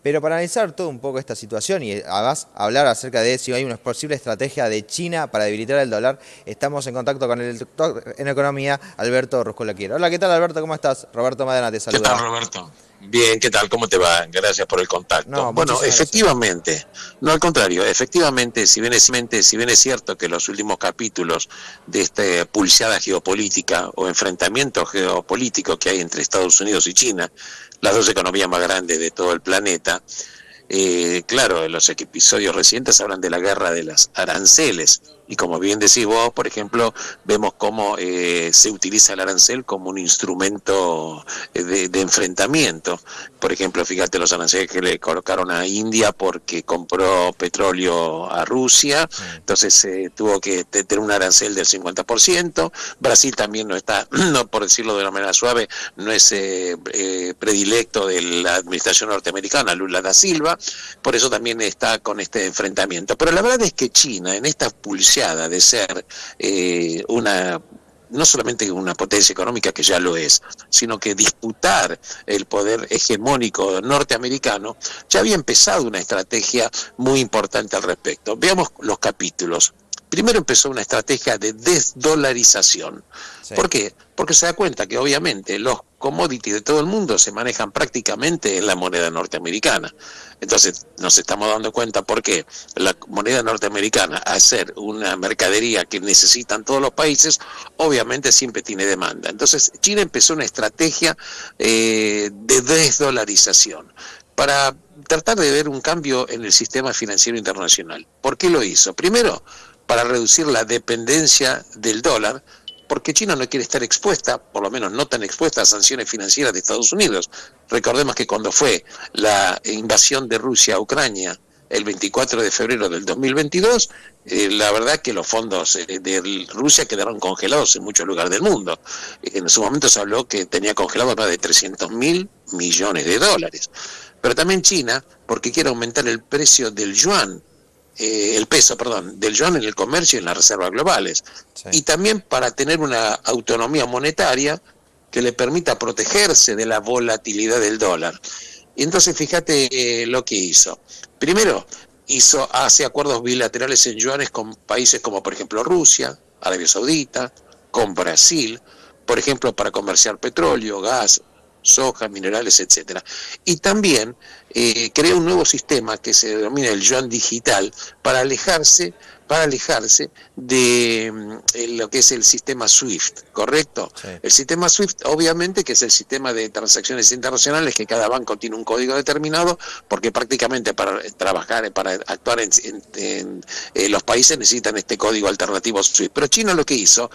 Pero para analizar todo un poco esta situación y además hablar acerca de si hay una posible estrategia de China para debilitar el dólar, estamos en contacto con el doctor en economía, Alberto Ruscolaquiero. Hola, ¿qué tal, Alberto? ¿Cómo estás? Roberto Madena te ¿Qué tal, saluda. Roberto? Bien, ¿qué tal? ¿Cómo te va? Gracias por el contacto. No, Bueno, muchísimas gracias. efectivamente, no al contrario, efectivamente, si bien es cierto que los últimos capítulos de esta pulseada geopolítica o enfrentamiento geopolítico que hay entre Estados Unidos y China, las dos economías más grandes de todo el planeta, claro, los episodios recientes hablan de la guerra de las aranceles. Y como bien decís vos, por ejemplo, vemos cómo se utiliza el arancel como un instrumento de enfrentamiento. Por ejemplo, fíjate los aranceles que le colocaron a India porque compró petróleo a Rusia, entonces tuvo que tener un arancel del 50%. Brasil también no está, no por decirlo de una manera suave, no es predilecto de la administración norteamericana, Lula da Silva, por eso también está con este enfrentamiento. Pero la verdad es que China, en esta pulsión de ser no solamente una potencia económica, que ya lo es, sino que disputar el poder hegemónico norteamericano, ya había empezado una estrategia muy importante al respecto. Veamos los capítulos. Primero empezó una estrategia de desdolarización. Sí. ¿Por qué? Porque se da cuenta que obviamente los commodities de todo el mundo se manejan prácticamente en la moneda norteamericana. Entonces nos estamos dando cuenta por qué la moneda norteamericana, al ser una mercadería que necesitan todos los países, obviamente siempre tiene demanda. Entonces China empezó una estrategia de desdolarización para tratar de ver un cambio en el sistema financiero internacional. ¿Por qué lo hizo? Primero, para reducir la dependencia del dólar, porque China no quiere estar expuesta, por lo menos no tan expuesta a sanciones financieras de Estados Unidos. Recordemos que cuando fue la invasión de Rusia a Ucrania el 24 de febrero del 2022, la verdad que los fondos de Rusia quedaron congelados en muchos lugares del mundo. En su momento se habló que tenía congelado más de 300.000 millones de dólares. Pero también China, porque quiere aumentar el precio del yuan, el peso, perdón, del yuan en el comercio y en las reservas globales. Sí. Y también para tener una autonomía monetaria que le permita protegerse de la volatilidad del dólar. Y entonces fíjate lo que hizo. Primero, hace acuerdos bilaterales en yuanes con países como por ejemplo Rusia, Arabia Saudita, con Brasil, por ejemplo para comerciar petróleo, gas, soja, minerales, etcétera. Y también crea un nuevo sistema que se denomina el yuan digital para alejarse de lo que es el sistema SWIFT, ¿correcto? Sí. El sistema SWIFT, obviamente, que es el sistema de transacciones internacionales, que cada banco tiene un código determinado, porque prácticamente para trabajar, para actuar en los países necesitan este código alternativo SWIFT. Pero China lo que hizo,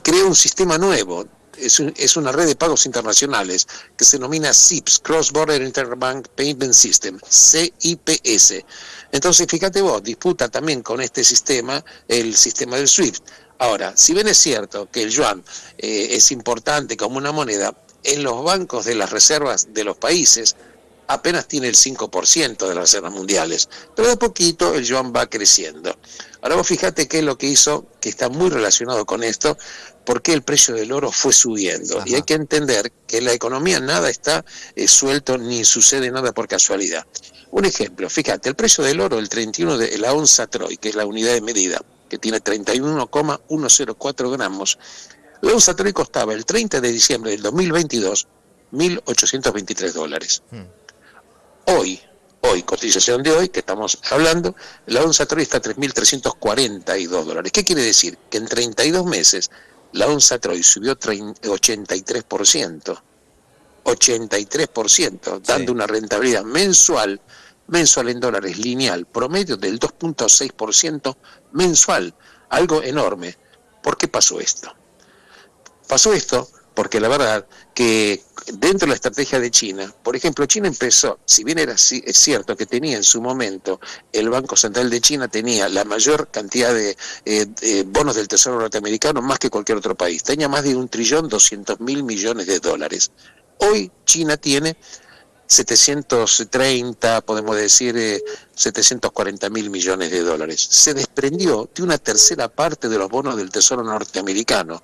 creó un sistema nuevo. Es una red de pagos internacionales que se denomina CIPS, Cross Border Interbank Payment System, CIPS. Entonces, fíjate vos, disputa también con este sistema, el sistema del SWIFT. Ahora, si bien es cierto que el yuan es importante como una moneda, en los bancos de las reservas de los países apenas tiene el 5% de las reservas mundiales, pero de a poquito el yuan va creciendo. Ahora vos fíjate qué es lo que hizo, que está muy relacionado con esto, por qué el precio del oro fue subiendo. Ajá. Y hay que entender que en la economía nada está suelto ni sucede nada por casualidad. Un ejemplo, fíjate, el precio del oro, el 31 de la onza Troy, que es la unidad de medida, que tiene 31,104 gramos, la onza Troy costaba el 30 de diciembre del 2022 $1.823. Hoy, cotización de hoy, que estamos hablando, la onza Troy está a $3.342. ¿Qué quiere decir? Que en 32 meses la onza Troy subió 83%, 83%, dando Sí. una rentabilidad mensual en dólares lineal, promedio del 2.6% mensual, algo enorme. ¿Por qué pasó esto? Pasó esto porque la verdad que dentro de la estrategia de China, por ejemplo, China empezó, si bien es cierto que tenía en su momento, el Banco Central de China tenía la mayor cantidad de bonos del Tesoro norteamericano más que cualquier otro país, tenía más de 1.200.000 millones de dólares. Hoy China tiene 730, podemos decir 740.000 millones de dólares. Se desprendió de una tercera parte de los bonos del Tesoro norteamericano.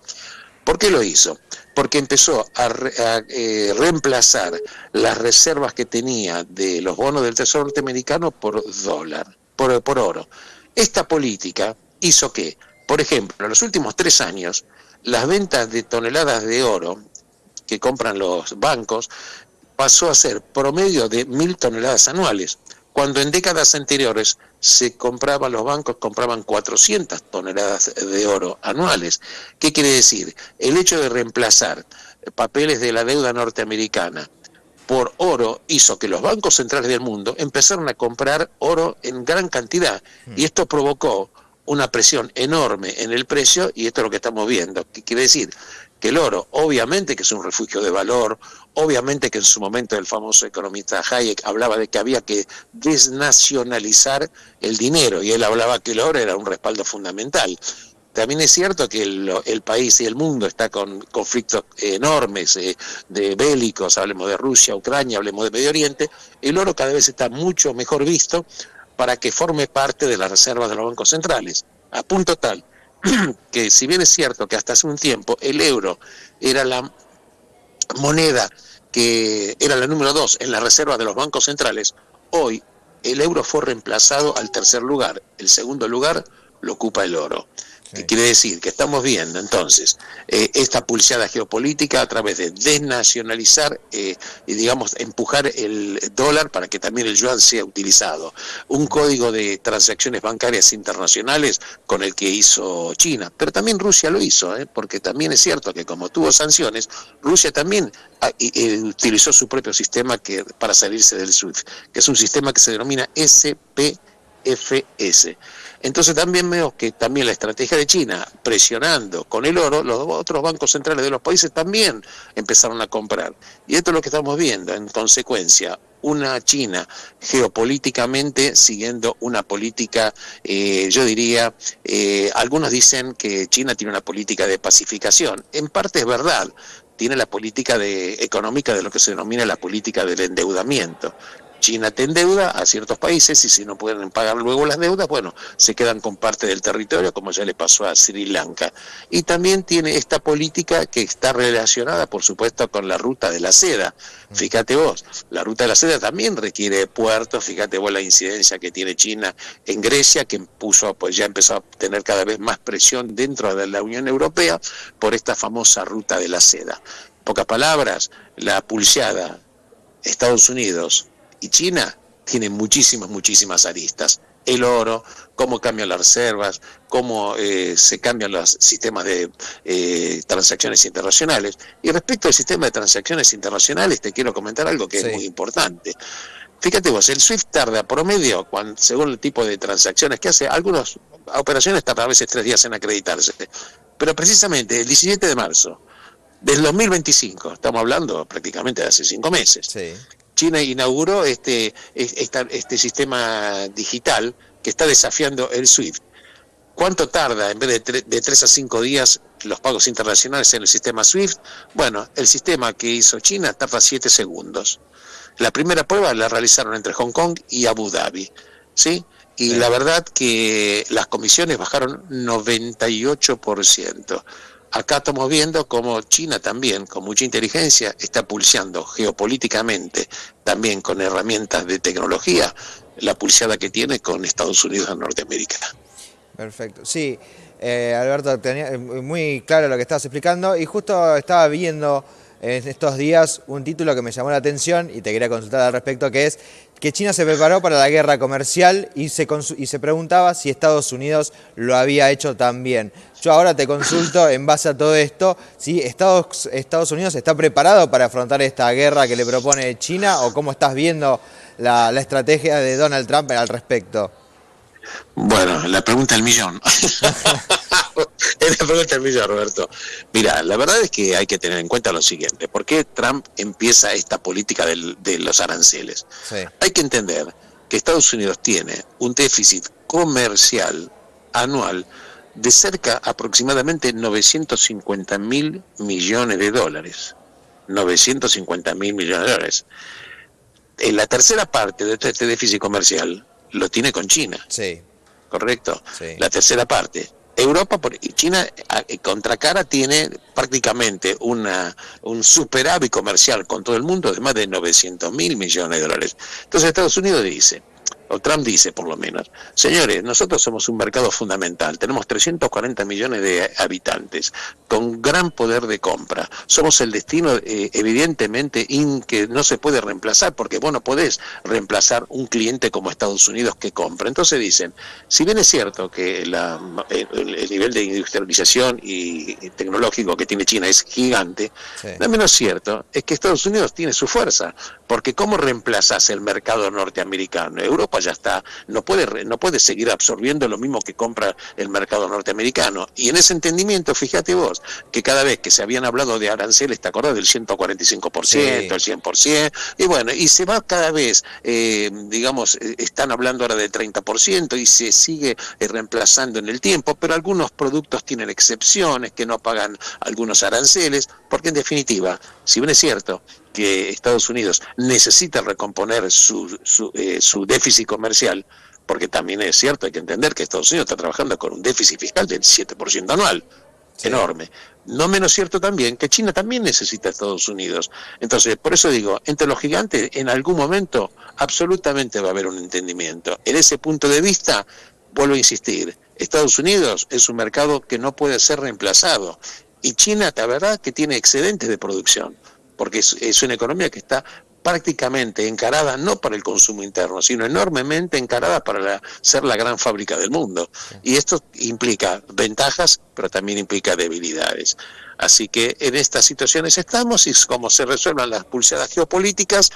¿Por qué lo hizo? Porque empezó a reemplazar las reservas que tenía de los bonos del Tesoro norteamericano por dólar, por oro. Esta política hizo que, por ejemplo, en los últimos 3 años, las ventas de toneladas de oro que compran los bancos pasó a ser promedio de 1.000 toneladas anuales, cuando en décadas anteriores los bancos compraban 400 toneladas de oro anuales. ¿Qué quiere decir? El hecho de reemplazar papeles de la deuda norteamericana por oro hizo que los bancos centrales del mundo empezaron a comprar oro en gran cantidad, y esto provocó una presión enorme en el precio, y esto es lo que estamos viendo. ¿Qué quiere decir? Que el oro, obviamente que es un refugio de valor, obviamente que en su momento el famoso economista Hayek hablaba de que había que desnacionalizar el dinero, y él hablaba que el oro era un respaldo fundamental. También es cierto que el país y el mundo está con conflictos enormes, de bélicos, hablemos de Rusia, Ucrania, hablemos de Medio Oriente. El oro cada vez está mucho mejor visto para que forme parte de las reservas de los bancos centrales, a punto tal que, si bien es cierto que hasta hace un tiempo el euro era la moneda que era la número 2 en la reserva de los bancos centrales, hoy el euro fue reemplazado al tercer lugar. El segundo lugar lo ocupa el oro. ¿Qué quiere decir? Que estamos viendo entonces esta pulseada geopolítica a través de desnacionalizar y, digamos, empujar el dólar para que también el yuan sea utilizado. Un código de transacciones bancarias internacionales con el que hizo China, pero también Rusia lo hizo, porque también es cierto que como tuvo sanciones, Rusia también utilizó su propio sistema para salirse del SWIFT, que es un sistema que se denomina SPFS. Entonces también veo que también la estrategia de China, presionando con el oro, los otros bancos centrales de los países también empezaron a comprar. Y esto es lo que estamos viendo, en consecuencia, una China geopolíticamente siguiendo una política, yo diría, algunos dicen que China tiene una política de pacificación. En parte es verdad, tiene la política económica de lo que se denomina la política del endeudamiento. China te endeuda a ciertos países y si no pueden pagar luego las deudas, bueno, se quedan con parte del territorio, como ya le pasó a Sri Lanka. Y también tiene esta política que está relacionada, por supuesto, con la ruta de la seda. Fíjate vos, la ruta de la seda también requiere puertos, fíjate vos la incidencia que tiene China en Grecia, que ya empezó a tener cada vez más presión dentro de la Unión Europea por esta famosa ruta de la seda. En pocas palabras, la pulseada Estados Unidos y China tiene muchísimas aristas. El oro, cómo cambian las reservas, cómo se cambian los sistemas de transacciones internacionales. Y respecto al sistema de transacciones internacionales, te quiero comentar algo que es muy importante. Fíjate vos, el SWIFT tarda promedio, según el tipo de transacciones que hace, algunas operaciones tardan a veces 3 días en acreditarse. Pero precisamente el 17 de marzo del 2025, estamos hablando prácticamente de hace 5 meses, China inauguró este sistema digital que está desafiando el SWIFT. ¿Cuánto tarda en vez de 3 a 5 días los pagos internacionales en el sistema SWIFT? Bueno, el sistema que hizo China tarda 7 segundos. La primera prueba la realizaron entre Hong Kong y Abu Dhabi, ¿sí? Y la verdad que las comisiones bajaron 98%. Acá estamos viendo cómo China también, con mucha inteligencia, está pulseando geopolíticamente, también con herramientas de tecnología, la pulseada que tiene con Estados Unidos de Norteamérica. Perfecto, sí, Alberto, tenía muy claro lo que estabas explicando y justo estaba viendo en estos días un título que me llamó la atención y te quería consultar al respecto, que es que China se preparó para la guerra comercial y se preguntaba si Estados Unidos lo había hecho también. Yo ahora te consulto, en base a todo esto, si Estados Unidos está preparado para afrontar esta guerra que le propone China, o cómo estás viendo la estrategia de Donald Trump al respecto. Bueno, la pregunta del millón. Es la pregunta del millón, Roberto. Mira, la verdad es que hay que tener en cuenta lo siguiente. ¿Por qué Trump empieza esta política de los aranceles? Hay que entender que Estados Unidos tiene un déficit comercial anual de cerca aproximadamente 950.000 millones de dólares. 950.000 millones de dólares. En la tercera parte de este déficit comercial lo tiene con China. ¿Correcto? La tercera parte. Y China contracara tiene prácticamente un superávit comercial con todo el mundo de más de 900.000 millones de dólares. Entonces Estados Unidos dice, o Trump dice por lo menos, señores, nosotros somos un mercado fundamental, tenemos 340 millones de habitantes, con gran poder de compra, somos el destino evidentemente que no se puede reemplazar, porque vos no podés reemplazar un cliente como Estados Unidos que compra. Entonces dicen, si bien es cierto que el nivel de industrialización y tecnológico que tiene China es gigante, sí, lo menos cierto es que Estados Unidos tiene su fuerza, porque ¿cómo reemplazás el mercado norteamericano? Europa ya está, no puede seguir absorbiendo lo mismo que compra el mercado norteamericano. Y en ese entendimiento, fíjate vos, que cada vez que se habían hablado de aranceles, ¿te acordás del 145%, sí, el 100%? Y bueno, y se va cada vez, están hablando ahora del 30% y se sigue reemplazando en el tiempo, pero algunos productos tienen excepciones, que no pagan algunos aranceles, porque en definitiva, si bien es cierto que Estados Unidos necesita recomponer su déficit comercial, porque también es cierto, hay que entender que Estados Unidos está trabajando con un déficit fiscal del 7% anual, sí, enorme. No menos cierto también que China también necesita a Estados Unidos. Entonces, por eso digo, entre los gigantes en algún momento absolutamente va a haber un entendimiento. En ese punto de vista, vuelvo a insistir, Estados Unidos es un mercado que no puede ser reemplazado. Y China, la verdad, que tiene excedentes de producción, porque es una economía que está prácticamente encarada no para el consumo interno, sino enormemente encarada para ser la gran fábrica del mundo. Y esto implica ventajas, pero también implica debilidades. Así que en estas situaciones estamos, y como se resuelvan las pulseadas geopolíticas,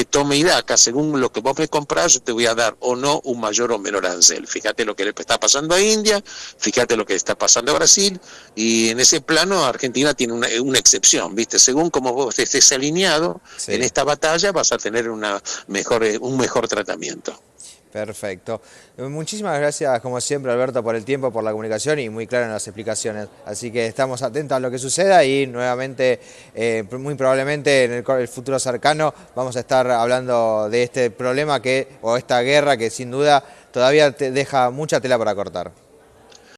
tome y daca, según lo que vos me comprás, yo te voy a dar o no un mayor o menor arancel. Fíjate lo que le está pasando a India, fíjate lo que está pasando a Brasil, y en ese plano Argentina tiene una excepción, ¿viste? Según como vos estés alineado, sí, en esta batalla vas a tener un mejor tratamiento. Perfecto. Muchísimas gracias, como siempre, Alberto, por el tiempo, por la comunicación y muy claro en las explicaciones. Así que estamos atentos a lo que suceda y nuevamente, muy probablemente en el futuro cercano, vamos a estar hablando de este problema o esta guerra que sin duda todavía te deja mucha tela para cortar.